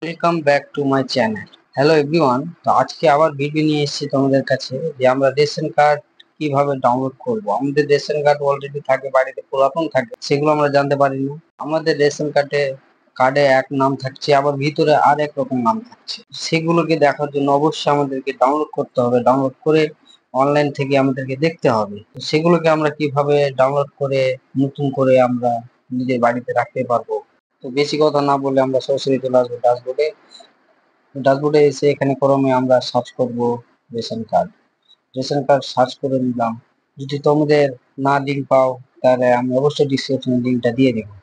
Welcome back to my channel. Hello everyone, তো আজকে আবার ভিডিও নিয়ে এসেছি তোমাদের কাছে যে আমরা রেশন কার্ড কিভাবে ডাউনলোড করব। আমাদের রেশন কার্ড অলরেডি থাকে বাড়িতে, পুরাতন থাকে, সেগুলো আমরা জানতে পারি না। আমাদের রেশন কার্ডে এক নাম থাকছে, আবার ভিতরে আর এক রকম নাম থাকছে। সেগুলোকে দেখার জন্য অবশ্যই আমাদেরকে ডাউনলোড করতে হবে। ডাউনলোড করে অনলাইন থেকে আমাদেরকে দেখতে হবে। তো সেগুলোকে আমরা কিভাবে ডাউনলোড করে নতুন করে আমরা নিজের বাড়িতে রাখতে পারবো। তো বেশি কথা না বলে আমরা সরাসরি চলে আসবো ড্যাশবোর্ডে। ড্যাশবোর্ডে এসে এখানে ক্রমে আমরা সার্চ করব ration card. Ration card search করে নিলাম। যদি তোমাদের না লিঙ্ক পাও তাহলে আমি অবশ্যই ডিসক্রিপশনে লিঙ্কটা দিয়ে দেবো।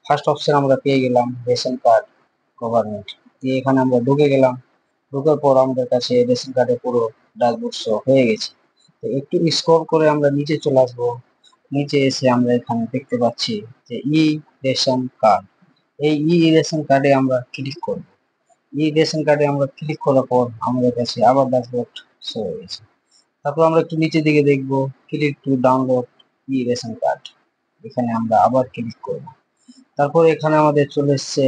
ফার্স্ট অপশন আমরা পেয়ে গেলাম রেশন কার্ড গভর্নমেন্ট, দিয়ে এখানে আমরা ঢুকে গেলাম। ঢোকার পর আমাদের কাছে রেশন কার্ডের পুরো ড্যাশবোর্ড শো হয়ে গেছে। তো একটু স্ক্রল করে আমরা নিচে চলে আসবো। নিচে এসে আমরা এখানে দেখতে পাচ্ছি যে রেশন কার্ড। এই রেশন কার্ডে আমরা ক্লিক করব। রেশন কার্ডে আমরা ক্লিক করার পর আমাদের কাছে আবার ড্যাশবোর্ড শো হয়ে গেছে। তারপর আমরা একটু নিচের দিকে দেখবো click to download ration card. এখানে আমরা আবার ক্লিক করব। তারপর এখানে আমাদের চলে এসছে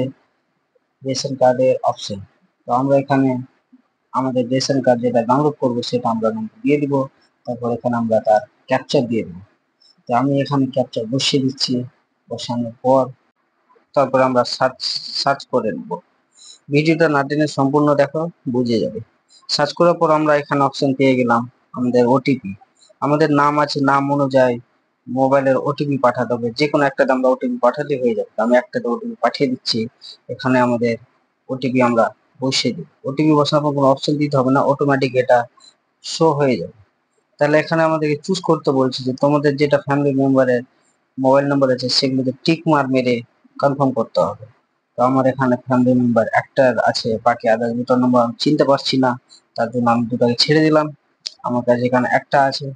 রেশন কার্ডের অপশন। তো আমরা এখানে আমাদের রেশন কার্ড যেটা ডাউনলোড করবো সেটা আমরা দিয়ে দিব। তারপর এখানে আমরা তার ক্যাপচার দিয়ে দেবো। তো আমি এখানে ক্যাপচার বসিয়ে দিচ্ছি। বসানোর পর তারপর আমরা সার্চ সার্চ করে নেব। ভিডিওটা না টেনে সম্পূর্ণ দেখো, বুঝে যাবে। সার্চ করার পর আমরা এখানে অপশন পেয়ে গেলাম আমাদের ওটিপি। আমাদের নাম আছে, নাম অনুযায়ী মোবাইলের ওটিপি পাঠাতে হবে। যে কোনো একটাতে আমরা ওটিপি পাঠাতে হয়ে যাবে। আমি একটাতে ওটিপি পাঠিয়ে দিচ্ছি। এখানে আমাদের ওটিপি আমরা বসিয়ে দিই। ওটিপি বসানোর পর কোনো অপশন দিতে হবে না, অটোমেটিক এটা শো হয়ে যাবে। তাহলে এখানে আমাদেরকে চুজ করতে বলছে যে তোমাদের যেটা ফ্যামিলি মেম্বারের মোবাইল নাম্বার আছে সেগুলোতে টিক মার মেরে কনফার্ম করতে হবে। তো আমার এখানে ফ্যামিলি মেম্বার একটা আছে, বাকি আদার দুটো নম্বর আমি চিনতে পারছি না, তার জন্য আমি দুটাকে ছেড়ে দিলাম। আমার কাছে এখানে একটা আছে,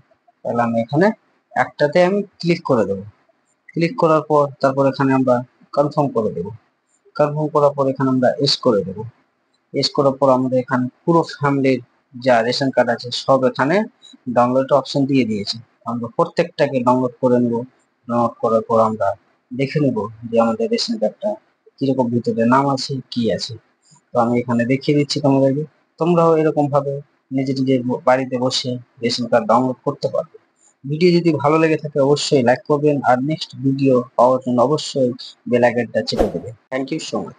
তাহলে আমি এখানে একটাতে আমি ক্লিক করে দেবো। ক্লিক করার পর তারপর এখানে আমরা কনফার্ম করে দেবো। কনফার্ম করার পর এখানে আমরা এস করে দেবো। এস করার পর আমাদের এখানে পুরো ফ্যামিলির যা রেশন কার্ড আছে সব এখানে ডাউনলোড অপশন দিয়ে দিয়েছে। আমরা প্রত্যেকটাকে ডাউনলোড করে নেব। ডাউনলোড করার পর আমরা দেখে নেব যে আমাদের রেশন কার্ডটা কিরকম ভিতরে নাম আছে কি আছে। তো আমি এখানে দেখিয়ে দিচ্ছি তোমাদেরকে। তোমরাও এরকম ভাবে নিজে নিজের বাড়িতে বসে রেশন কার্ড ডাউনলোড করতে পারবে। ভিডিও যদি ভালো লেগে থাকে অবশ্যই লাইক করবেন, আর নেক্সট ভিডিও পাওয়ার জন্য অবশ্যই বেল আইকনটা চেপে দেবেন। Thank you so much.